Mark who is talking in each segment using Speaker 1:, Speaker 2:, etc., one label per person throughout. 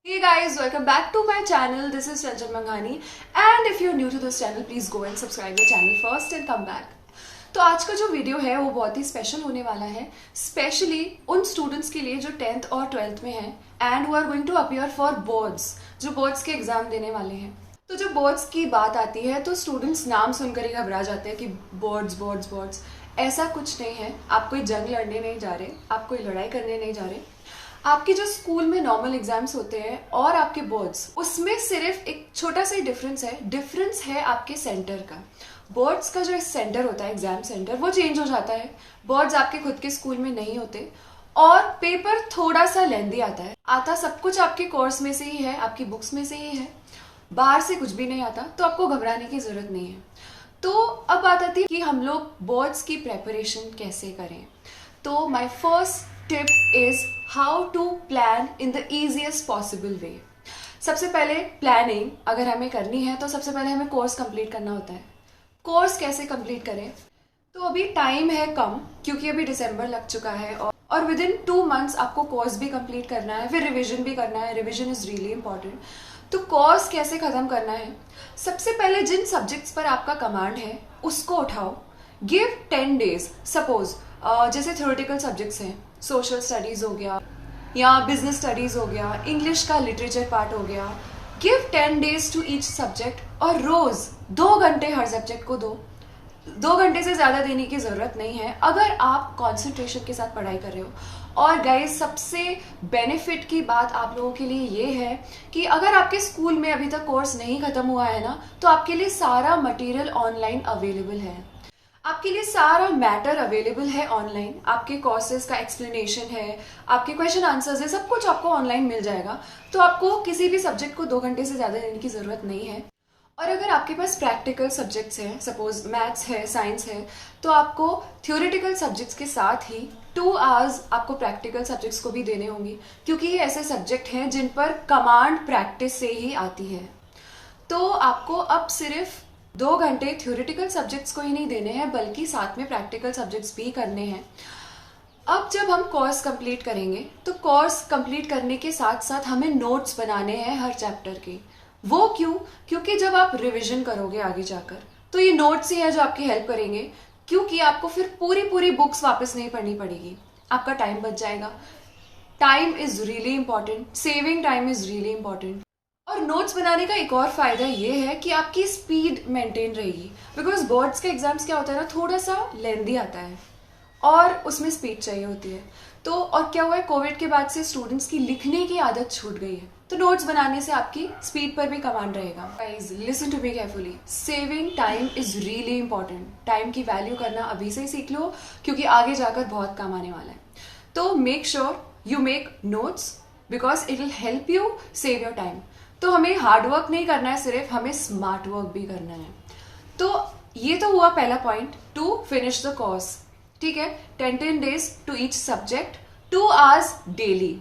Speaker 1: Hey guys, welcome back to my channel. This is Chanchal Manghani and if you're new to this channel, please go and subscribe the channel first and come back. तो आज का जो video है वो बहुत ही special होने वाला है, स्पेशली उन स्टूडेंट्स के लिए जो 10th और 12th में हैं and who are going to appear for boards, जो बोर्ड्स के एग्जाम देने वाले हैं। तो जब बोर्ड्स की बात आती है तो स्टूडेंट्स नाम सुनकर ही घबरा जाते हैं कि बोर्ड्स बोर्ड्स बोर्ड्स। ऐसा कुछ नहीं है, आप कोई जंग लड़ने नहीं जा रहे, आप कोई लड़ाई करने नहीं जा रहे। आपके जो स्कूल में नॉर्मल एग्जाम्स होते हैं और आपके बोर्ड्स, उसमें सिर्फ एक छोटा सा ही डिफरेंस है आपके सेंटर का। बोर्ड्स का जो सेंटर होता है, एग्जाम सेंटर, वो चेंज हो जाता है। बोर्ड्स आपके खुद के स्कूल में नहीं होते और पेपर थोड़ा सा लेंदी आता सब कुछ आपके कोर्स में से ही है, आपकी बुक्स में से ही है, बाहर से कुछ भी नहीं आता, तो आपको घबराने की जरूरत नहीं है। तो अब बात आती है कि हम लोग बोर्ड्स की प्रेपरेशन कैसे करें। तो my first tip is how to plan in the easiest possible way. सबसे पहले प्लानिंग अगर हमें करनी है तो सबसे पहले हमें कोर्स कंप्लीट करना होता है। कोर्स कैसे कंप्लीट करें? तो अभी टाइम है कम, क्योंकि अभी दिसंबर लग चुका है और विद इन 2 months आपको कोर्स भी कंप्लीट करना है, फिर रिविजन भी करना है। Revision is really important. तो कोर्स कैसे खत्म करना है? सबसे पहले जिन सब्जेक्ट्स पर आपका कमांड है उसको उठाओ। Give 10 days। सपोज जैसे थ्योरेटिकल सब्जेक्ट्स हैं, सोशल स्टडीज हो गया या बिजनेस स्टडीज हो गया, इंग्लिश का लिटरेचर पार्ट हो गया। Give 10 days to each subject और रोज 2 घंटे हर सब्जेक्ट को दो। 2 घंटे से ज्यादा देने की जरूरत नहीं है अगर आप कंसंट्रेशन के साथ पढ़ाई कर रहे हो। और गाइस, सबसे बेनिफिट की बात आप लोगों के लिए ये है कि अगर आपके स्कूल में अभी तक कोर्स नहीं खत्म हुआ है ना, तो आपके लिए सारा मटेरियल ऑनलाइन अवेलेबल है। आपके लिए सारा मैटर अवेलेबल है ऑनलाइन। आपके कोर्सेज का एक्सप्लेनेशन है, आपके क्वेश्चन आंसर्स है, सब कुछ आपको ऑनलाइन मिल जाएगा। तो आपको किसी भी सब्जेक्ट को 2 घंटे से ज्यादा देने की जरूरत नहीं है। और अगर आपके पास प्रैक्टिकल सब्जेक्ट्स हैं, सपोज मैथ्स है, साइंस है, तो आपको थ्योरेटिकल सब्जेक्ट्स के साथ ही 2 hours आपको प्रैक्टिकल सब्जेक्ट्स को भी देने होंगे, क्योंकि ये ऐसे सब्जेक्ट हैं जिन पर कमांड प्रैक्टिस से ही आती है। तो आपको अब सिर्फ 2 घंटे थ्योरेटिकल सब्जेक्ट्स को ही नहीं देने हैं, बल्कि साथ में प्रैक्टिकल सब्जेक्ट्स भी करने हैं। अब जब हम कोर्स कंप्लीट करेंगे तो कोर्स कंप्लीट करने के साथ साथ हमें नोट्स बनाने हैं हर चैप्टर के। वो क्यों? क्योंकि जब आप रिवीजन करोगे आगे जाकर तो ये नोट्स ही है जो आपकी हेल्प करेंगे, क्योंकि आपको फिर पूरी बुक्स वापस नहीं पढ़नी पड़ेगी। आपका टाइम बच जाएगा। Time is really important, saving time is really important. और नोट्स बनाने का एक और फायदा ये है कि आपकी स्पीड मेंटेन रहेगी, बिकॉज बोर्ड्स के एग्जाम्स क्या होता है ना, थोड़ा सा लेंदी आता है और उसमें स्पीड चाहिए होती है। तो और क्या हुआ है, कोविड के बाद से स्टूडेंट्स की लिखने की आदत छूट गई है, तो नोट्स बनाने से आपकी स्पीड पर भी कमांड रहेगा। Guys, listen to me carefully. Saving time is really important. Time की वैल्यू करना अभी से ही सीख लो, क्योंकि आगे जाकर बहुत काम आने वाला है। तो make sure you make notes, because it will help you save your time. तो हमें हार्ड वर्क नहीं करना है सिर्फ, हमें स्मार्ट वर्क भी करना है। तो ये तो हुआ पहला point, to finish the course. ठीक है, 10 days to each subject, 2 hours डेली।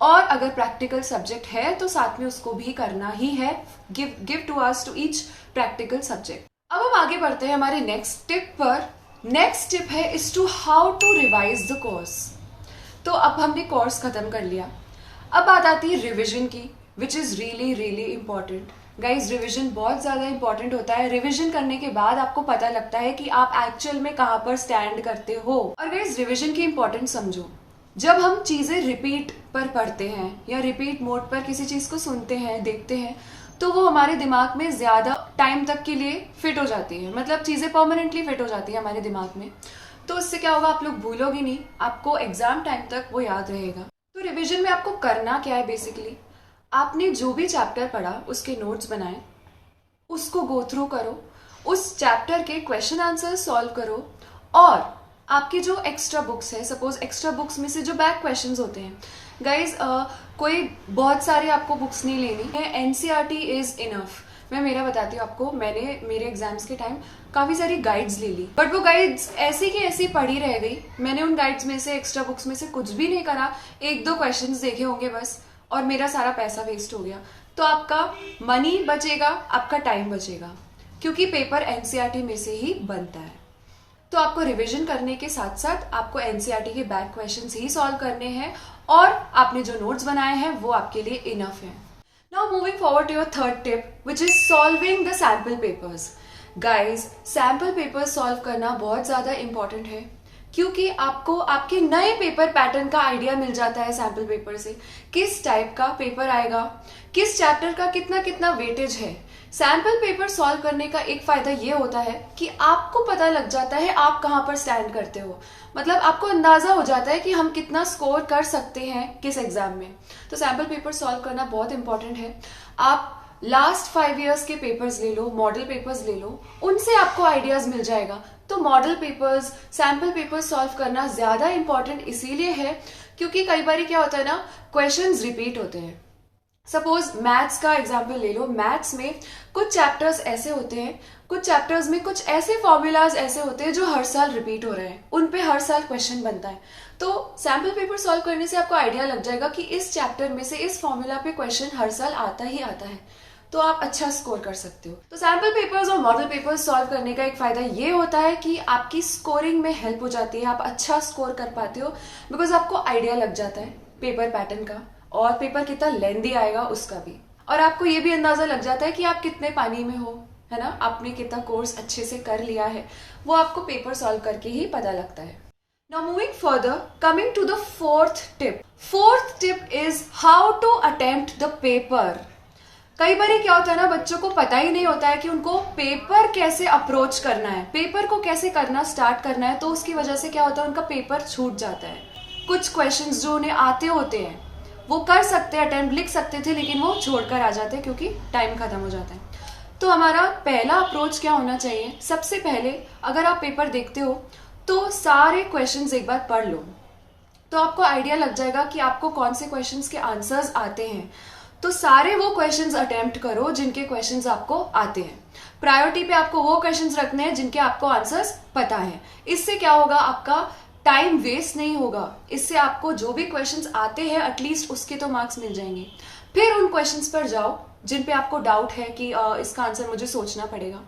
Speaker 1: और अगर प्रैक्टिकल सब्जेक्ट है तो साथ में उसको भी करना ही है। Give 2 hours to each practical subject. अब हम आगे बढ़ते हैं हमारे नेक्स्ट टिप पर। नेक्स्ट टिप है is to how to revise the course. तो अब हमने कोर्स खत्म कर लिया, अब बात आती है रिविजन की, which is really important. Guys, revision बहुत ज्यादा इंपॉर्टेंट होता है। रिविजन करने के बाद आपको पता लगता है कि आप एक्चुअल में कहाँ पर स्टैंड करते हो। और गाइज, रिविजन की इंपॉर्टेंस समझो। जब हम चीजें रिपीट पर पढ़ते हैं या रिपीट मोड पर किसी चीज को सुनते हैं, देखते हैं, तो वो हमारे दिमाग में ज्यादा टाइम तक के लिए फिट हो जाती है। मतलब चीजें परमानेंटली फिट हो जाती है हमारे दिमाग में। तो इससे क्या होगा, आप लोग भूलोगे नहीं, आपको एग्जाम टाइम तक वो याद रहेगा। तो रिविजन में आपको करना क्या है? बेसिकली आपने जो भी चैप्टर पढ़ा उसके नोट्स बनाए, उसको गो थ्रू करो, उस चैप्टर के क्वेश्चन आंसर सॉल्व करो। और आपकी जो एक्स्ट्रा बुक्स है, सपोज एक्स्ट्रा बुक्स में से जो बैक क्वेश्चंस होते हैं, गाइज कोई बहुत सारे आपको बुक्स नहीं लेनी है, एनसीईआरटी इज इनफ। मैं मेरा बताती हूँ आपको, मैंने मेरे एग्जाम्स के टाइम काफी सारी गाइड्स ले ली, बट वो गाइड्स ऐसी की ऐसी पढ़ी रह गई। मैंने उन गाइड्स में से, एक्स्ट्रा बुक्स में से कुछ भी नहीं करा, 1-2 क्वेश्चंस देखे होंगे बस, और मेरा सारा पैसा वेस्ट हो गया। तो आपका मनी बचेगा, आपका टाइम बचेगा, क्योंकि पेपर एनसीईआरटी में से ही बनता है। तो आपको रिवीजन करने के साथ साथ आपको एनसीईआरटी के बैक क्वेश्चंस ही सॉल्व करने हैं और आपने जो नोट्स बनाए हैं वो आपके लिए इनफ है। Now moving forward to your third tip which is solving the sample papers. Guys, sample papers solve करना बहुत ज्यादा इंपॉर्टेंट है क्योंकि आपको आपके नए पेपर पैटर्न का आइडिया मिल जाता है सैम्पल पेपर से। किस टाइप का पेपर आएगा, किस चैप्टर का कितना कितना वेटेज है। सैम्पल पेपर सॉल्व करने का एक फायदा ये होता है कि आपको पता लग जाता है आप कहाँ पर स्टैंड करते हो। मतलब आपको अंदाजा हो जाता है कि हम कितना स्कोर कर सकते हैं किस एग्जाम में। तो सैम्पल पेपर सॉल्व करना बहुत इंपॉर्टेंट है। आप लास्ट 5 years के पेपर्स ले लो, मॉडल पेपर्स ले लो, उनसे आपको आइडियाज मिल जाएगा। तो model papers, sample papers solve करना ज्यादा इंपॉर्टेंट इसीलिए है क्योंकि कई बार क्या होता है ना, क्वेश्चंस रिपीट होते हैं। सपोज मैथ्स का एग्जाम्पल ले लो। मैथ्स में कुछ चैप्टर्स ऐसे होते हैं, कुछ चैप्टर्स में कुछ ऐसे फॉर्मूलाज ऐसे होते हैं जो हर साल रिपीट हो रहे हैं, उन पे हर साल क्वेश्चन बनता है। तो सैम्पल पेपर सॉल्व करने से आपको आइडिया लग जाएगा कि इस चैप्टर में से इस फॉर्मूला पे क्वेश्चन हर साल आता ही आता है, तो आप अच्छा स्कोर कर सकते हो। तो सैम्पल पेपर्स और मॉडल पेपर्स सॉल्व करने का एक फायदा ये होता है कि आपकी स्कोरिंग में हेल्प हो जाती है, आप अच्छा स्कोर कर पाते हो बिकॉज आपको आइडिया लग जाता है पेपर पैटर्न का और पेपर कितना लेंदी आएगा उसका भी। और आपको ये भी अंदाजा लग जाता है कि आप कितने पानी में हो, है ना, आपने कितना कोर्स अच्छे से कर लिया है, वो आपको पेपर सॉल्व करके ही पता लगता है। Now moving further, coming to the fourth tip. Fourth tip is how to attempt the paper. कई बार क्या होता है ना, बच्चों को पता ही नहीं होता है कि उनको पेपर कैसे अप्रोच करना है, पेपर को कैसे करना स्टार्ट करना है। तो उसकी वजह से क्या होता है, उनका पेपर छूट जाता है। कुछ क्वेश्चंस जो उन्हें आते होते हैं वो कर सकते हैं, अटेम्प्ट लिख सकते थे, लेकिन वो छोड़कर आ जाते हैं क्योंकि टाइम खत्म हो जाता है। तो हमारा पहला अप्रोच क्या होना चाहिए, सबसे पहले अगर आप पेपर देखते हो तो सारे क्वेश्चंस एक बार पढ़ लो, तो आपको आइडिया लग जाएगा कि आपको कौन से क्वेश्चंस के आंसर्स आते हैं। तो सारे वो क्वेश्चंस अटेम्प्ट करो जिनके क्वेश्चंस आपको आते हैं। प्रायोरिटी पे आपको वो क्वेश्चंस रखने हैं जिनके आपको आंसर्स पता है। इससे क्या होगा, आपका टाइम वेस्ट नहीं होगा। इससे आपको जो भी क्वेश्चंस आते हैं एटलीस्ट उसके तो मार्क्स मिल जाएंगे। फिर उन क्वेश्चंस पर जाओ जिन पे आपको डाउट है कि इसका आंसर मुझे सोचना पड़ेगा।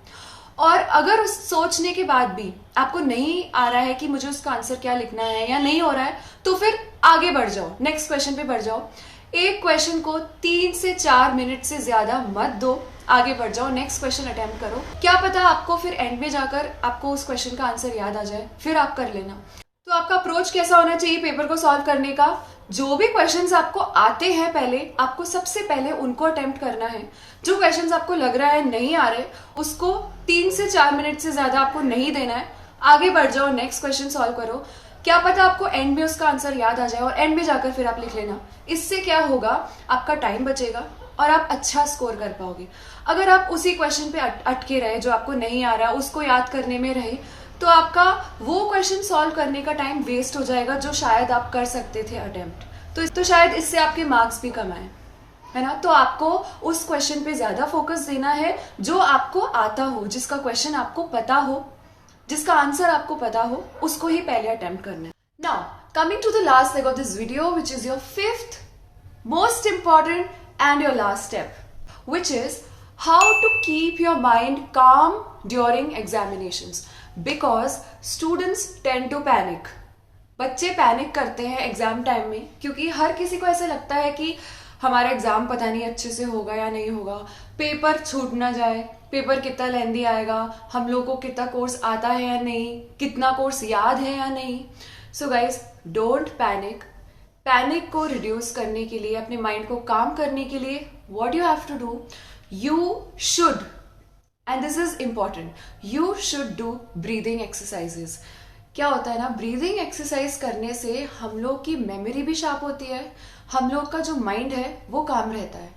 Speaker 1: और अगर उस सोचने के बाद भी आपको नहीं आ रहा है कि मुझे उसका आंसर क्या लिखना है या नहीं हो रहा है, तो फिर आगे बढ़ जाओ, नेक्स्ट क्वेश्चन पे बढ़ जाओ। एक क्वेश्चन को 3 से 4 मिनट से ज्यादा मत दो, आगे बढ़ जाओ, नेक्स्ट क्वेश्चन अटेम्प्ट करो। क्या पता आपको फिर एंड में जाकर आपको उस क्वेश्चन का आंसर याद आ जाए, फिर आप कर लेना। तो आपका अप्रोच कैसा होना चाहिए पेपर को सॉल्व करने का, जो भी क्वेश्चंस आपको आते हैं पहले आपको सबसे पहले उनको अटेम्प्ट करना है। जो क्वेश्चंस आपको लग रहा है नहीं आ रहे उसको 3 से 4 मिनट से ज्यादा आपको नहीं देना है, आगे बढ़ जाओ, नेक्स्ट क्वेश्चन सॉल्व करो। क्या पता आपको एंड में उसका आंसर याद आ जाए और एंड में जाकर फिर आप लिख लेना। इससे क्या होगा, आपका टाइम बचेगा और आप अच्छा स्कोर कर पाओगे। अगर आप उसी क्वेश्चन पे अटके रहे जो आपको नहीं आ रहा, उसको याद करने में रहे, तो आपका वो क्वेश्चन सॉल्व करने का टाइम वेस्ट हो जाएगा जो शायद आप कर सकते थे अटेम्प्ट। तो शायद इससे आपके मार्क्स भी कम आए, है ना। तो आपको उस क्वेश्चन पे ज्यादा फोकस देना है जो आपको आता हो, जिसका क्वेश्चन आपको पता हो, जिसका आंसर आपको पता हो, उसको ही पहले अटेम्प्ट करना है। Now coming to the last leg of this video which is your 5th most important and your last step, which is how to keep your mind calm during examinations. Because students tend to panic. बच्चे panic करते हैं exam time में क्योंकि हर किसी को ऐसा लगता है कि हमारा एग्जाम पता नहीं अच्छे से होगा या नहीं होगा, पेपर छूट ना जाए, पेपर कितना लेंदी आएगा, हम लोग को कितना कोर्स आता है या नहीं, कितना कोर्स याद है या नहीं। So guys, don't panic. Panic को रिड्यूस करने के लिए, अपने माइंड को काम करने के लिए, what you have to do, you should, and this is important, you should do breathing exercises. क्या होता है ना, ब्रीदिंग एक्सरसाइज करने से हम लोग की मेमोरी भी शार्प होती है, हम लोग का जो माइंड है वो काम रहता है,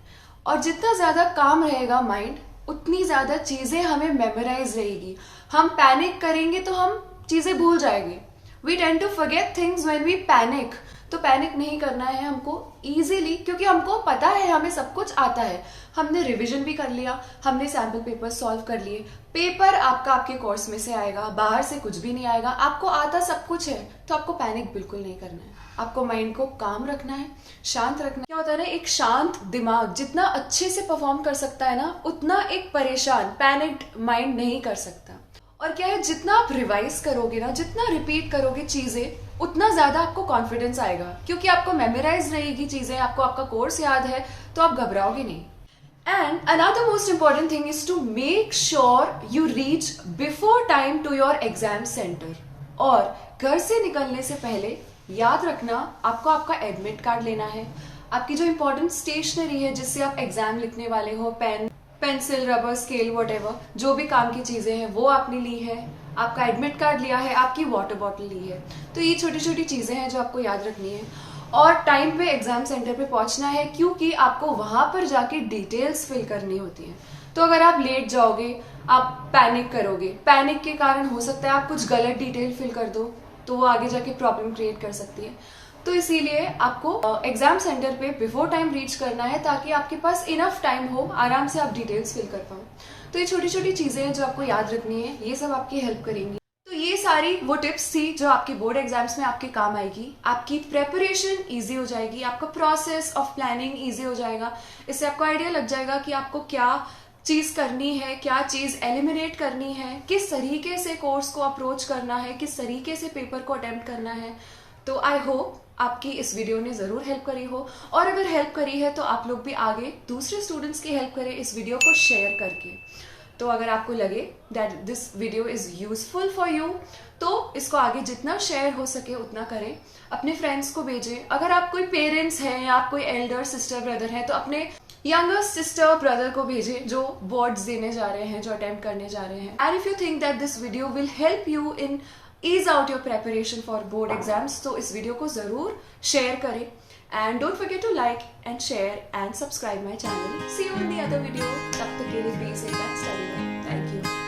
Speaker 1: और जितना ज्यादा काम रहेगा माइंड उतनी ज्यादा चीजें हमें मेमोराइज रहेगी। हम पैनिक करेंगे तो हम चीजें भूल जाएंगे। We tend to forget things when we panic. तो पैनिक नहीं करना है हमको इजीली, क्योंकि हमको पता है हमें सब कुछ आता है, हमने रिवीजन भी कर लिया, हमने सैम्पल पेपर सॉल्व कर लिए, पेपर आपका आपके कोर्स में से आएगा, बाहर से कुछ भी नहीं आएगा, आपको आता सब कुछ है। तो आपको पैनिक बिल्कुल नहीं करना है, आपको माइंड को काम रखना है, शांत रखना है। क्या होता है ना, एक शांत दिमाग जितना अच्छे से परफॉर्म कर सकता है ना, उतना एक परेशान पैनिक्ड माइंड नहीं कर सकता। और क्या है, जितना आप रिवाइज करोगे ना, जितना रिपीट करोगे चीजें, उतना ज्यादा आपको कॉन्फिडेंस आएगा, क्योंकि आपको मेमोराइज रहेगी चीजें, आपको आपका कोर्स याद है, तो आप घबराओगे नहीं। And another most important thing is to make sure you reach before time to your exam center. और घर से निकलने से पहले याद रखना, आपको आपका एडमिट कार्ड लेना है, आपकी जो इंपॉर्टेंट स्टेशनरी है जिससे आप एग्जाम लिखने वाले हो, pen, pencil, rubber, scale, whatever, जो भी काम की चीजें हैं वो आपने ली है, आपका एडमिट कार्ड लिया है, आपकी वाटर बॉटल ली है। तो ये छोटी छोटी चीजें हैं जो आपको याद रखनी है। और टाइम पे एग्जाम सेंटर पे पहुंचना है, क्योंकि आपको वहां पर जाके डिटेल्स फिल करनी होती है। तो अगर आप लेट जाओगे, आप पैनिक करोगे, पैनिक के कारण हो सकता है आप कुछ गलत डिटेल फिल कर दो, तो वो आगे जाके प्रॉब्लम क्रिएट कर सकती है। तो इसीलिए आपको एग्जाम सेंटर पे बिफोर टाइम रीच करना है, ताकि आपके पास इनफ टाइम हो, आराम से आप डिटेल्स फिल कर पाओ। तो ये छोटी छोटी चीजें हैं जो आपको याद रखनी है, ये सब आपकी हेल्प करेंगी। तो ये सारी वो टिप्स थी जो आपके बोर्ड एग्जाम्स में आपके काम आएगी। आपकी प्रेपरेशन इजी हो जाएगी, आपका प्रोसेस ऑफ प्लानिंग इजी हो जाएगा। इससे आपको आइडिया लग जाएगा कि आपको क्या चीज करनी है, क्या चीज एलिमिनेट करनी है, किस तरीके से कोर्स को अप्रोच करना है, किस तरीके से पेपर को अटेम्प्ट करना है। तो आई होप आपकी इस वीडियो ने जरूर हेल्प करी हो, और अगर हेल्प करी है तो आप लोग भी आगे दूसरे स्टूडेंट्स की हेल्प करें इस वीडियो को शेयर करके। तो अगर आपको लगे that this video is useful for you, तो इसको आगे जितना शेयर हो सके उतना करें, अपने फ्रेंड्स को भेजें। अगर आप कोई पेरेंट्स हैं या आप कोई एल्डर सिस्टर ब्रदर हैं, तो अपने यंगर सिस्टर ब्रदर को भेजें जो बोर्ड्स देने जा रहे हैं, जो अटेम्प्ट करने जा रहे हैं। And if you think that this video will help you in ease out your preparation for board exams, तो इस वीडियो को जरूर शेयर करें। And don't forget to like and share and subscribe my channel. See you in the other video. तब तक के लिए be safe and study well. Thank you.